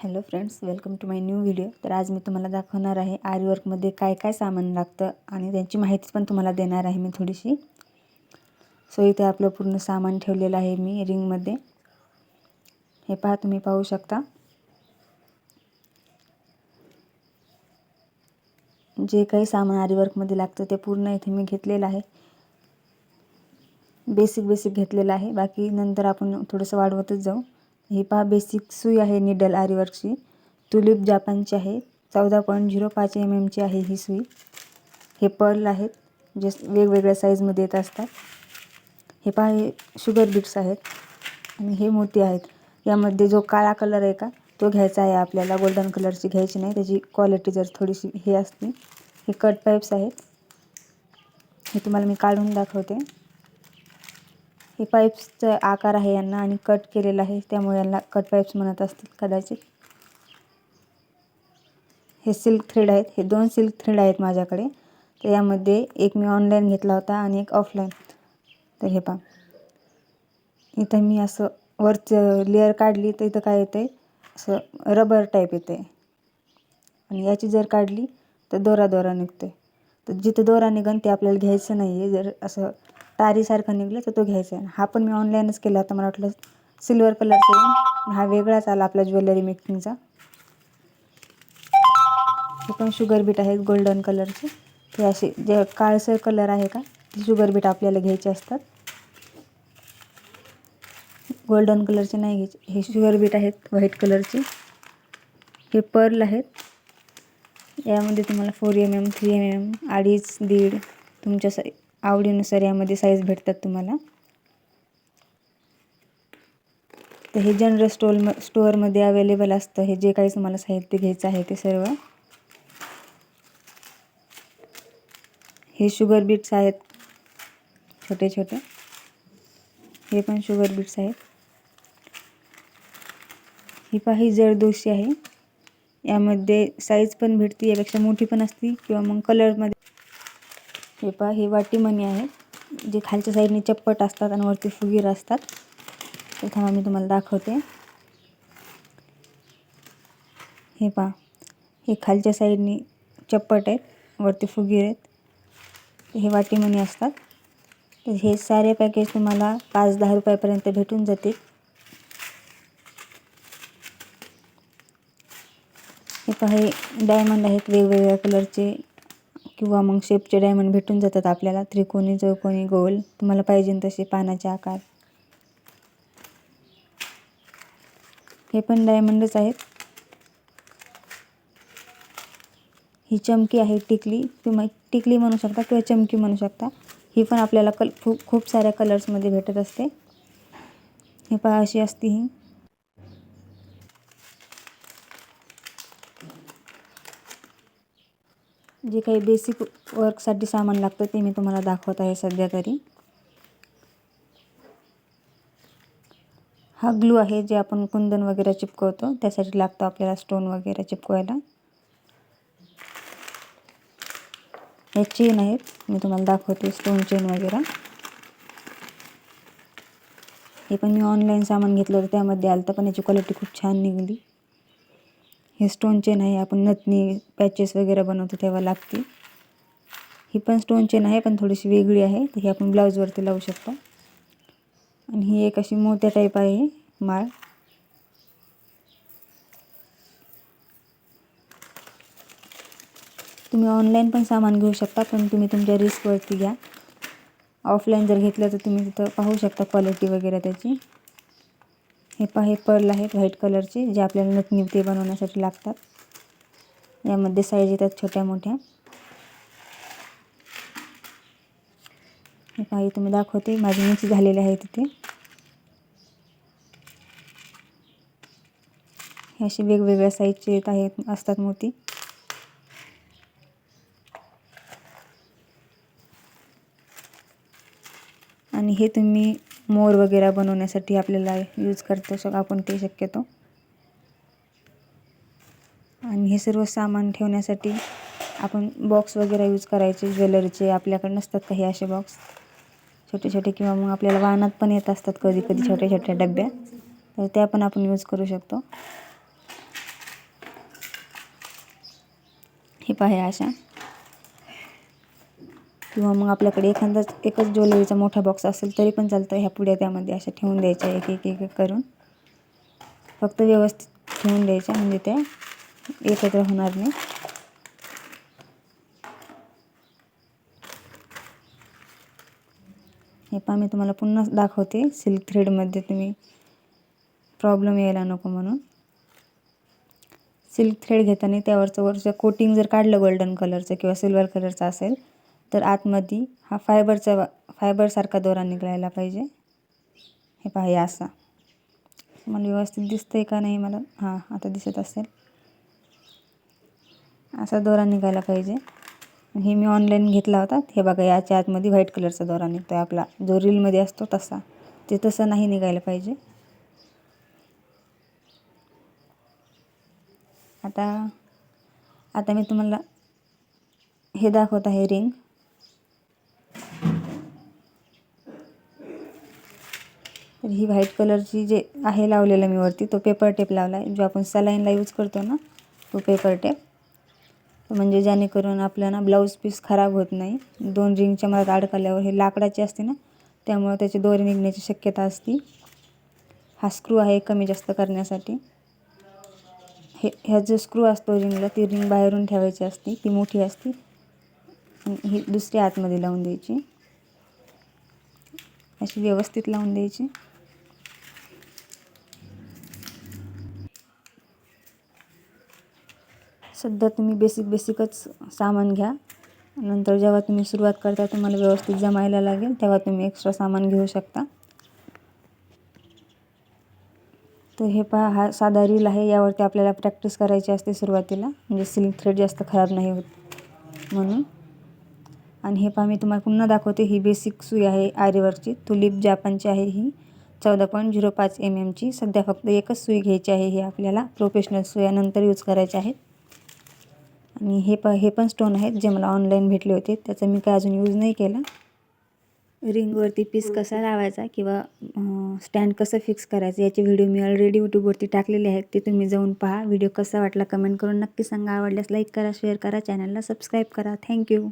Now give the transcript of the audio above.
Hello friends, welcome to my new video. तर आज मी तुम्हाला दाखवणार आहे आरी वर्कमध्ये काय काय सामान लागतं आणि त्यांची माहिती पण तुम्हाला देणार आहे मी थोडीशी. सो इथे आपलं पूर्ण सामान ठेवलेलं आहे मी रिंगमध्ये. हे पहा, तुम्ही पाहू शकता. जे काही सामान आरी वर्कमध्ये लागतं ते पूर्ण इथे मी घेतलेलं आहे. बेसिक घेतलेलं आहे, बाकी नंतर आपण थोडंसं वाढवतच जाऊ. ही पहा, बेसिक सुई आहे निडल आरी वर्कची. तुलिप जापानची आहे. 14.05 mm ची आहे ही सुई. हे पर्ल आहेत जे वेगवेगळ्या साईजमध्ये येत असतात. हे पहा, हे शुगर बीट्स आहेत आणि हे मोती आहेत. यामध्ये जो काळा कलर आहे का तो घ्यायचा आहे आपल्याला, गोल्डन कलरची घ्यायची नाही, त्याची क्वालिटी जर थोडीशी हे असते. हे कट पाईप्स आहेत. हे तुम्हाला मी काढून दाखवते. हे पाईप्सचा आकार आहे यांना आणि कट केलेला आहे, त्यामुळे यांना कट पाईप्स म्हणत असतील कदाचित. हे सिल्क थ्रेड आहेत. हे 2 सिल्क थ्रेड आहेत माझ्याकडे. तर यामध्ये एक मी ऑनलाईन घेतला होता आणि एक ऑफलाईन. तर हे पहा, इथं मी असं वरचं लेअर काढली तर इथं काय येतं, असं रबर टाईप येते आणि याची जर काढली तर दोरा निघते. तर जिथं दोरा निघन ते आपल्याला घ्यायचं नाही आहे. जर असं तारीसारखं निघलं तर तो घ्यायचा आहे. हा पण मी ऑनलाईनच केला होता. मला वाटलं सिल्वर कलरचा, हा वेगळाच आला आपला ज्वेलरी मेकिंगचा. हे पण शुगर बीट आहेत गोल्डन कलरचे. हे असे जे काळसर कलर आहे का ते शुगर बीट आपल्याला घ्यायचे असतात. गोल्डन कलरचे नाही घ्यायचे. हे शुगर बीट आहेत व्हाईट कलरचे. हे पर्ल आहेत. यामध्ये तुम्हाला 4 mm, 3 mm, 2.5, 1.5 तुमच्या आवडीनुसार यामध्ये साईज भेटतात तुम्हाला. तर हे जनरल स्टोअरमध्ये अवेलेबल असतं. हे जे काही तुम्हाला साहित्य घ्यायचं आहे ते सर्व. हे शुगर बीट्स आहेत छोटे छोटे. हे पण शुगर बीट्स आहेत. ही पहा, ही जरदोशी आहे. यामध्ये साईज पण भेटते, यापेक्षा मोठी पण असते किंवा मग कलरमध्ये. हे पहा, हे वाटी मणी आहे जे खालच्या साईडने चप्पट असतात आणि वरती फुगीर असतात. तर थांबा मी तुम्हाला दाखवते. हे पहा, हे खालच्या साईडने चप्पट आहेत, वरती फुगीर आहेत. हे वाटी मणी असतात. तर हे सारे पॅकेज तुम्हाला 5-10 रुपयापर्यंत भेटून जातील. हे पहा, हे डायमंड आहेत वेगवेगळ्या कलरचे किंवा मग शेपचे डायमंड भेटून जातात आपल्याला. त्रिकोणी, चौकोनी, गोल, तुम्हाला पाहिजे तसे पानाचे आकार. हे पण डायमंडच आहेत. ही चमकी आहे, टिकली. तुम्ही टिकली म्हणू शकता किंवा चमकी म्हणू शकता. ही पण आपल्याला खूप साऱ्या कलर्समध्ये भेटत असते. हे पहा, अशी असते ही. जे काही बेसिक वर्कसाठी सामान लागतं ते मी तुम्हाला दाखवत आहे सध्या तरी. हा ग्लू आहे जे आपण कुंदन वगैरे चिपकवतो त्यासाठी लागतं आपल्याला, स्टोन वगैरे चिपकवायला. हे चेन आहेत, मी तुम्हाला दाखवते स्टोन चेन वगैरे. हे पण मी ऑनलाईन सामान घेतलं होतं त्यामध्ये आलं होतं, पण याची क्वालिटी खूप छान निघाली. हे स्टोन चेन आहे, आपण नथनी पॅचेस वगैरे बनवतो तेव्हा लागते. ही पण स्टोन चेन आहे पण थोडीशी वेगळी आहे. तर ही आपण ब्लाऊजवरती लावू शकतो. आणि ही एक अशी मोत्या टाईप आहे माळ. तुम्ही ऑनलाईन पण सामान घेऊ शकता, पण तुम्ही तुमच्या रिस्कवरती घ्या. ऑफलाईन जर घेतलं तर तुम्ही तिथं पाहू शकता क्वालिटी वगैरे त्याची. हे पहा, हे पर्ल आहेत व्हाईट कलरचे जे आपल्याला नथनी ते बनवण्यासाठी लागतात. यामध्ये साईज येतात छोट्या मोठ्या. हे पहा, तुम्ही दाखवते माझी नीची झालेली आहे तिथे. हे असे वेगवेगळ्या साईजचे येत आहेत, असतात मोती. आणि हे तुम्ही मोर वगैरे बनवण्यासाठी आपल्याला यूज करतो आपण ते शक्यतो. आणि हे सर्व सामान ठेवण्यासाठी आपण बॉक्स वगैरे यूज करायचे ज्वेलरीचे. आपल्याकडे नसतात काही असे बॉक्स छोटे छोटे, किंवा मग आपल्याला वाहनात पण येत असतात कधी कधी छोट्या छोट्या डब्या, तर त्या पण आपण यूज करू शकतो. हे पहा अशा, किंवा मग आपल्याकडे एकच ज्वेलरीचा मोठा बॉक्स असेल तरी पण चालतं. ह्या पुड्या त्यामध्ये अशा ठेवून द्यायच्या, एक एक एक करून. फक्त व्यवस्थित ठेवून द्यायच्या, म्हणजे त्या एकत्र होणार नाही. हे पहा मी तुम्हाला पुन्हा दाखवते, सिल्क थ्रेडमध्ये तुम्ही प्रॉब्लेम यायला नको म्हणून. सिल्क थ्रेड घेताना वरचं कोटिंग जर काढलं गोल्डन कलरचं किंवा सिल्वर कलरचं असेल तर आतमध्ये हा फायबरसारखा दोरा निघायला पाहिजे. हे पहा, हे असा. मला व्यवस्थित दिसतंय का नाही मला, हां आता दिसत असेल. असा दोरा निघायला पाहिजे. हे मी ऑनलाईन घेतला होता. हे बघा, याच्या आतमध्ये व्हाईट कलरचा दोरा निघतो आहे आपला, जो रीलमध्ये असतो तसा. ते तसं नाही निघायला पाहिजे. आता मी तुम्हाला हे दाखवत आहे, रिंग. तर ही व्हाईट कलरची जे आहे लावलेलं मी वरती, तो पेपर टेप लावला आहे, जो आपण सलाईनला यूज करतो ना, तो पेपर टेप. म्हणजे जेणेकरून आपल्याला ब्लाऊज पीस खराब होत नाही. 2 रिंगच्या मधात अडकल्यावर हे लाकडाची असते ना, त्यामुळे त्याची दोरी निघण्याची शक्यता असते. हा स्क्रू आहे कमी जास्त करण्यासाठी. ह्या जो स्क्रू असतो रिंगला, ती रिंग बाहेरून ठेवायची असते, ती मोठी असते. आणि ही दुसरी आतमध्ये लावून द्यायची, अशी व्यवस्थित लावून द्यायची. सध्या तुम्ही बेसिकच सामान घ्या. नंतर जेव्हा तुम्ही सुरुवात करता, तुम्हाला व्यवस्थित जमायला लागेल, तेव्हा तुम्ही एक्स्ट्रा सामान घेऊ शकता. तर हे पहा, हा साधा रील आहे. यावरती आपल्याला प्रॅक्टिस करायची असते सुरुवातीला, म्हणजे सिल्क थ्रेड जास्त खराब नाही होत म्हणून. आणि हे पहा, मी तुम्हाला पुन्हा दाखवते. ही बेसिक सुई आहे आरीवर्कची, तुलिप जापानची आहे. ही 14.05 mm ची. सध्या फक्त एकच सुई घ्यायची आहे. ही आपल्याला प्रोफेशनल सुया नंतर यूज करायच्या आहेत. आणि हे पण स्टोन आहेत, जे मला ऑनलाईन भेटले होते. त्याचा मी काय अजून यूज नाही केला. रिंगवरती पीस कसा लावायचा किंवा स्टँड कसं फिक्स करायचं याचे व्हिडिओ मी ऑलरेडी यूट्यूबवरती टाकलेले आहेत. ते तुम्ही जाऊन पहा. व्हिडिओ कसा वाटला कमेंट करून नक्की सांगा. आवडल्यास लाईक करा, शेअर करा, चॅनलला सबस्क्राईब करा. थँक्यू.